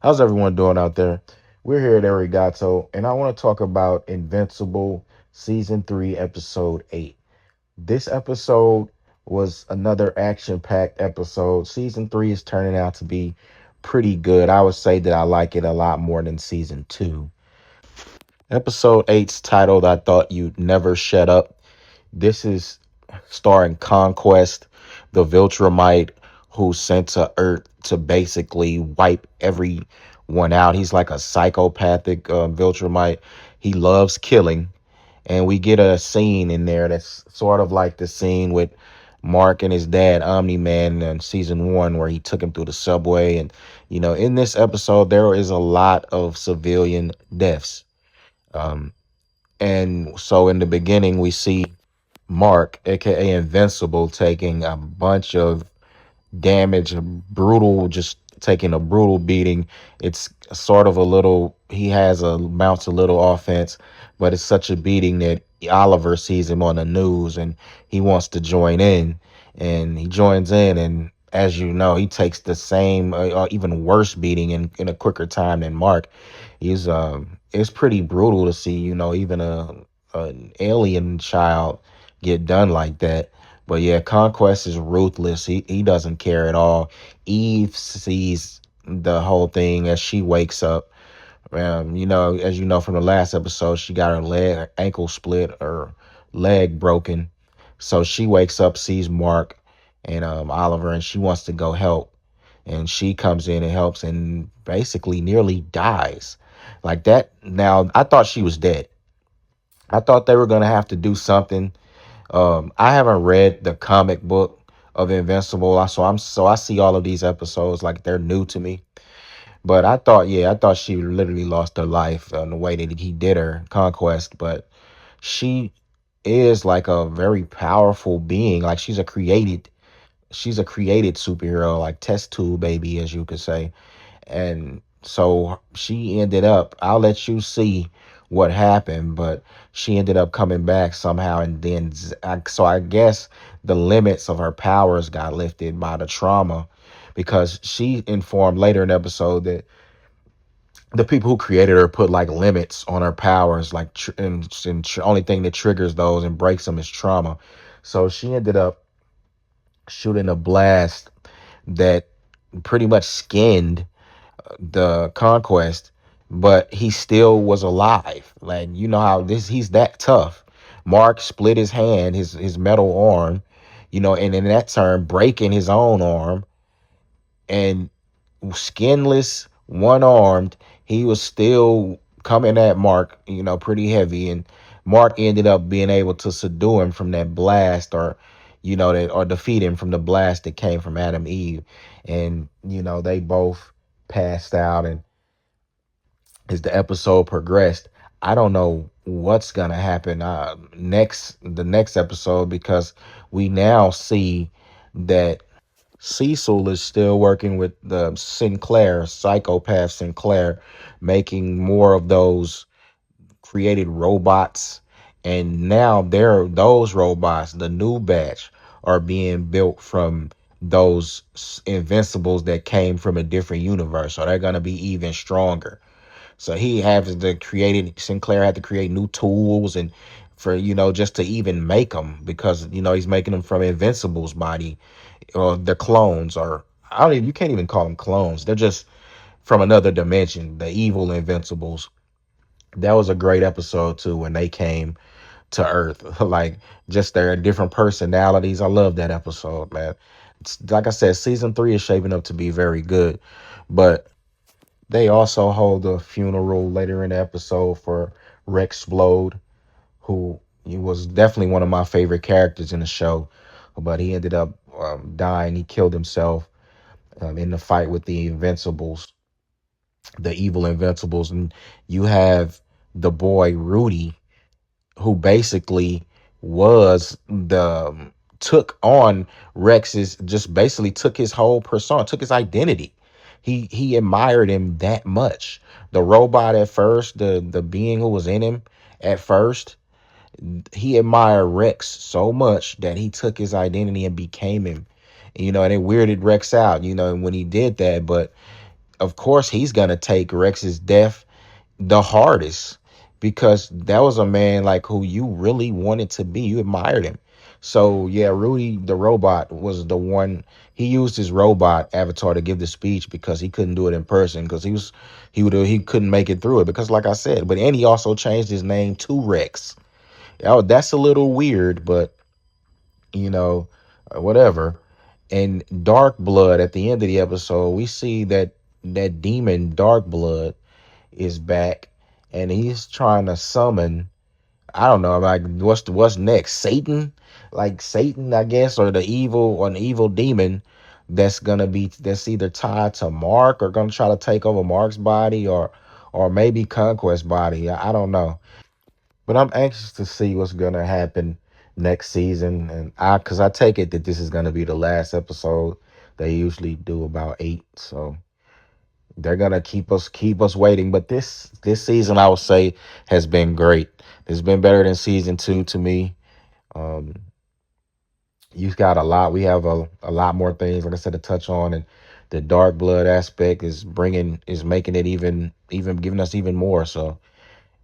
How's everyone doing out there? We're here at Arigato, and I want to talk about Invincible Season 3, Episode 8. This episode was another action packed episode. Season 3 is turning out to be pretty good. I would say that I like it a lot more than Season 2. Episode eight's titled I Thought You'd Never Shut Up. This is starring Conquest, the Viltrumite who's sent to Earth to basically wipe everyone out. He's like a psychopathic Viltrumite. He loves killing. And we get a scene in there that's sort of like the scene with Mark and his dad, Omni Man, in season one, where he took him through the subway. And, in this episode, there is a lot of civilian deaths. Um, and so in the beginning, we see Mark, aka Invincible, taking a bunch of damage, brutal, just taking a brutal beating. It's sort of a little, he has a mounts a little offense, but it's such a beating that Oliver sees him on the news and he wants to join in, and he joins in, and as you know, he takes the same, even worse beating in a quicker time than Mark. It's pretty brutal to see, even an alien child get done like that. But yeah, Conquest is ruthless. He doesn't care at all. Eve sees the whole thing as she wakes up. As you know from the last episode, she got her ankle split, or leg broken. So she wakes up, sees Mark and Oliver, and she wants to go help. And she comes in and helps, and basically nearly dies. Like that. Now, I thought she was dead. I thought they were gonna have to do something. I haven't read the comic book of Invincible, so I see all of these episodes like they're new to me. But I thought she literally lost her life in the way that he did her Conquest. But she is like a very powerful being. Like she's a created superhero, like test tube baby, as you could say. And so she ended up, I'll let you see what happened, but she ended up coming back somehow. And then, so I guess the limits of her powers got lifted by the trauma, because she informed later in the episode that the people who created her put like limits on her powers, like, only thing that triggers those and breaks them is trauma. So she ended up shooting a blast that pretty much skinned the Conquest, but he still was alive. Like, you know how this he's that tough. Mark split his hand, his metal arm, and in that turn breaking his own arm, and skinless, one armed, he was still coming at Mark, pretty heavy, and Mark ended up being able to subdue him from that blast, or that, or defeat him from the blast that came from Adam Eve. And they both passed out. And as the episode progressed, I don't know what's gonna happen the next episode, because we now see that Cecil is still working with the Sinclair, psychopath Sinclair, making more of those created robots. And now those robots, the new batch, are being built from those invincibles that came from a different universe. So they're gonna be even stronger. So he has to create Sinclair had to create new tools, and for just to even make them, because he's making them from Invincible's body, or the clones, or I don't even you can't even call them clones. They're just from another dimension, the evil Invincibles. That was a great episode too, when they came to Earth. Like, just their different personalities. I love that episode, man. It's, like I said, season 3 is shaping up to be very good, but they also hold a funeral later in the episode for Rex Splode, who he was definitely one of my favorite characters in the show, but he ended up dying. He killed himself in the fight with the Invincibles, the evil Invincibles. And you have the boy Rudy, who basically was the took on Rex's, just basically took his whole persona, took his identity. He admired him that much. The robot at first, the being who was in him at first, he admired Rex so much that he took his identity and became him. And it weirded Rex out, when he did that. But of course he's gonna take Rex's death the hardest, because that was a man like who you really wanted to be. You admired him. So yeah, Rudy the robot was the one. He used his robot avatar to give the speech because he couldn't do it in person, because he couldn't make it through it, because like I said. But and he also changed his name to Rex. Oh, that's a little weird, but you know, whatever. And Dark Blood, at the end of the episode, we see that that demon Dark Blood is back, and he's trying to summon, I don't know, like what's next? Satan? Like Satan, I guess, or the evil, or an evil demon that's either tied to Mark, or gonna try to take over Mark's body, or maybe Conquest body. I don't know. But I'm anxious to see what's gonna happen next season. And cause I take it that this is gonna be the last episode. They usually do about 8. So they're gonna keep us waiting. But this season, I would say, has been great. It's been better than season 2 to me. Um, you've got a lot. We have a lot more things, like I said, to touch on, and the dark blood aspect is making it even giving us even more. So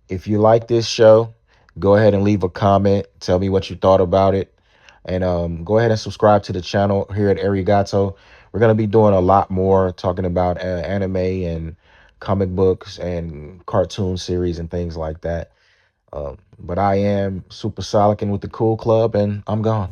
if you like this show, go ahead and leave a comment. Tell me what you thought about it. And go ahead and subscribe to the channel here at Arigato. We're going to be doing a lot more talking about anime and comic books and cartoon series and things like that. But I am Super Solican with the Cool Club, and I'm gone.